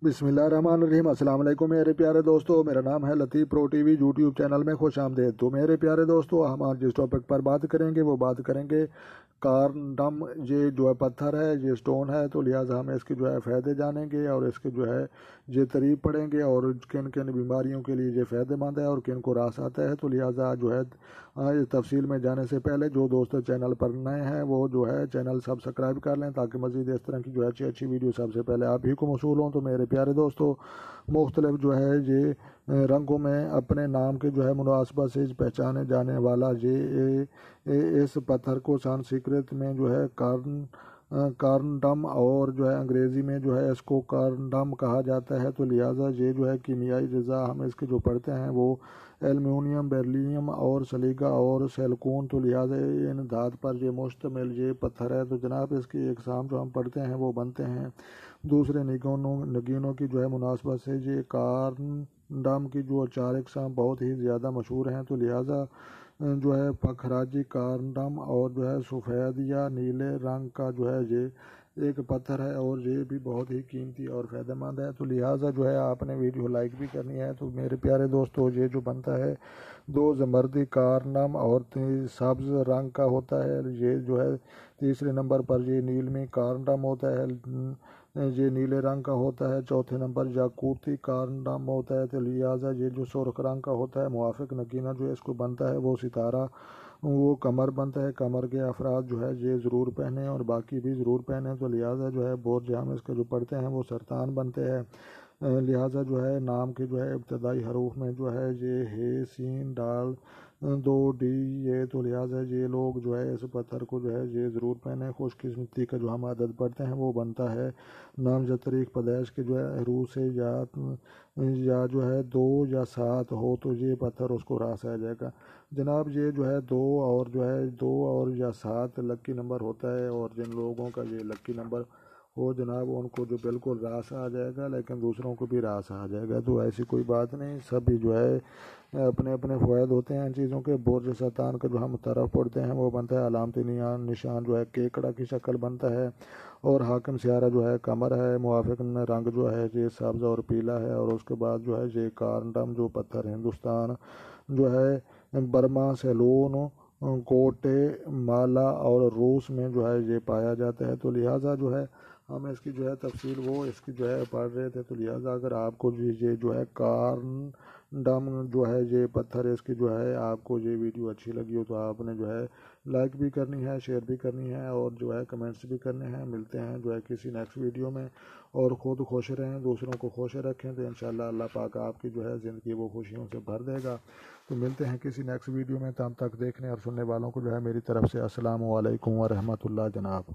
بسم اللہ الرحمن الرحیم۔ السلام علیکم میرے پیارے دوستو، میرا نام ہے لطیف پرو ٹی وی یوٹیوب چینل میں خوش آمدید۔ تو میرے پیارے دوستو، ہم آج جس ٹاپک پر بات کریں گے وہ بات کریں گے کارڈم۔ یہ جو ہے پتھر ہے، یہ سٹون ہے، تو لہٰذا ہم اس کے جو ہے فائدے جانیں گے اور اس کے جو ہے یہ طریق پڑھیں گے اور کن کن بیماریوں کے لیے یہ فائدہ مند ہے اور کن کو راس آتا ہے۔ تو لہٰذا جو ہے اس تفصیل میں جانے سے پہلے جو دوست چینل پر نئے ہیں وہ جو ہے چینل سبسکرائب کر لیں تاکہ مزید اس طرح کی جو ہے اچھی ویڈیو سب سے پہلے آپ ہی کو موصول ہوں۔ تو میرے پیارے دوستو، مختلف جو ہے یہ رنگوں میں اپنے نام کے جو ہے مناسبت سے پہچانے جانے والا یہ اس پتھر کو سنسکرت میں جو ہے کارنڈم اور جو ہے انگریزی میں جو ہے اس کو کارنڈم کہا جاتا ہے۔ تو لہٰذا یہ جو ہے کیمیائی اجزاء ہم اس کے جو پڑھتے ہیں وہ ایلومینیم، بیرلیم اور سلیکا اور سلیکون۔ تو لہٰذا ان دھات پر یہ مشتمل یہ پتھر ہے۔ تو جناب اس کی اقسام جو ہم پڑھتے ہیں وہ بنتے ہیں دوسرے نگینوں کی جو ہے مناسبت سے یہ کارنڈم کی جو 4 اقسام بہت ہی زیادہ مشہور ہیں۔ تو لہٰذا جو ہے پکھراجی کارنڈم اور جو ہے سفید یا نیلے رنگ کا جو ہے یہ ایک پتھر ہے اور یہ بھی بہت ہی قیمتی اور فائدہ مند ہے۔ تو لہٰذا جو ہے آپ نے ویڈیو لائک بھی کرنی ہے۔ تو میرے پیارے دوستو، یہ جو بنتا ہے 2 زمردی کارنڈم اور سبز رنگ کا ہوتا ہے۔ یہ جو ہے تیسرے نمبر پر یہ نیلمی کارنڈم ہوتا ہے، یہ نیلے رنگ کا ہوتا ہے۔ چوتھے نمبر یاقوتی کارنڈم ہوتا ہے۔ تو لہٰذا یہ جو سرخ رنگ کا ہوتا ہے موافق نگینہ جو اس کو بنتا ہے وہ ستارہ، وہ کمر بنتا ہے۔ کمر کے افراد جو ہے یہ ضرور پہنیں اور باقی بھی ضرور پہنیں۔ تو لہٰذا جو ہے برج ہم اس کے جو پڑھتے ہیں وہ سرطان بنتے ہیں۔ لہٰذا جو ہے نام کے جو ہے ابتدائی حروف میں جو ہے یہ ہے سین ڈال 2 ڈی یہ۔ تو لہٰذا یہ لوگ جو ہے اس پتھر کو جو ہے یہ ضرور پہنیں۔ خوش قسمتی کا جو ہم عدد پڑھتے ہیں وہ بنتا ہے نامزد تاریخ پیدائش کے جو ہے حروف سے یا جو ہے 2 یا 7 ہو تو یہ پتھر اس کو راس آ جائے گا۔ جناب یہ جو ہے 2 اور یا 7 لکی نمبر ہوتا ہے اور جن لوگوں کا یہ لکی نمبر ہو جناب ان کو جو بالکل راس آ جائے گا، لیکن دوسروں کو بھی راس آ جائے گا۔ تو ایسی کوئی بات نہیں، سبھی جو ہے اپنے اپنے فوائد ہوتے ہیں ان چیزوں کے۔ برج سرطان کا جو ہم طرف پڑھتے ہیں وہ بنتا ہے علامتی نشان جو ہے کیکڑا کی شکل بنتا ہے اور حاکم سیارہ جو ہے کمر ہے۔ موافق رنگ جو ہے یہ سبز اور پیلا ہے اور اس کے بعد جو ہے یہ کارنڈم جو پتھر ہندوستان جو ہے برما، سیلون، کوٹے مالا اور روس میں جو ہے یہ پایا جاتا ہے۔ تو لہٰذا جو ہے ہم اس کی جو ہے تفصیل وہ اس کی جو ہے پڑھ رہے تھے۔ تو لہٰذا اگر آپ کو یہ جو ہے کارنڈم جو ہے یہ پتھر اس کی جو ہے آپ کو یہ ویڈیو اچھی لگی ہو تو آپ نے جو ہے لائک بھی کرنی ہے، شیئر بھی کرنی ہے اور جو ہے کمنٹس بھی کرنے ہیں۔ ملتے ہیں جو ہے کسی نیکسٹ ویڈیو میں، اور خود خوش رہیں، دوسروں کو خوش رکھیں تو انشاءاللہ اللہ پاک آپ کی جو ہے زندگی وہ خوشیوں سے بھر دے گا۔ تو ملتے ہیں کسی نیکسٹ ویڈیو میں، تب تک دیکھنے اور سننے والوں کو جو ہے میری طرف سے السلام علیکم ورحمۃ اللہ جناب۔